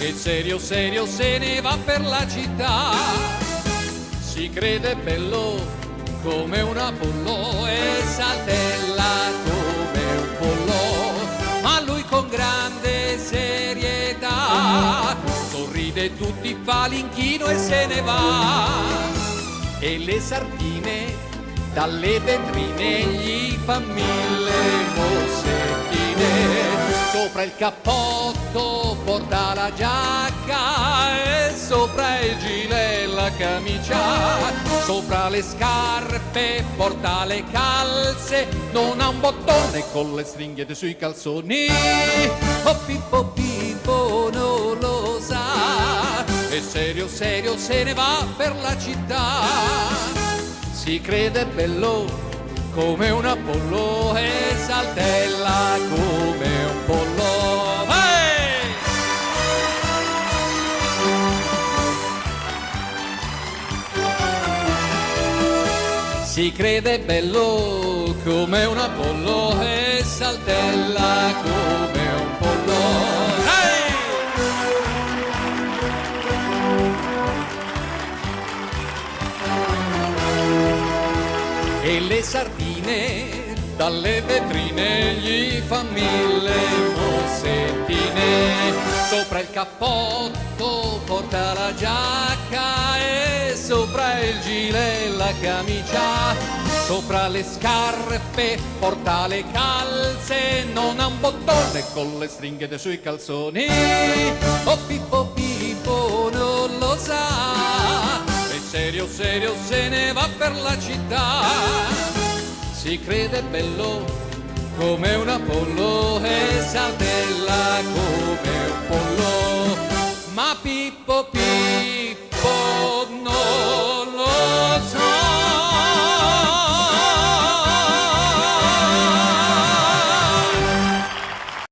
e serio serio se ne va per la città. Si crede bello come un Apollo e saltella come un pollo, ma lui con grande serietà sorride tutti, fa l'inchino e se ne va. E le sardine dalle vetrine gli fa 1000 mossettine. Sopra il cappotto porta la giacca e sopra il gilet la camicia. Sopra le scarpe porta le calze, non ha un bottone con le stringhe sui calzoni. Oh Pippo Pippo non lo sa, e serio serio se ne va per la città. Si crede bello come un Apollo e saltella come un pollo. Hey! Si crede bello come un Apollo e saltella come un pollo. Hey! E le sardine dalle vetrine gli fa 1000 mossettine. Sopra il cappotto porta la giacca e sopra il gilet la camicia. Sopra le scarpe porta le calze, non ha un bottone con le stringhe dei suoi calzoni. Oh Pippo Pippo non lo sa, e serio serio se ne va per la città. Si crede bello come un Apollo e saltella come un pollo, ma Pippo Pippo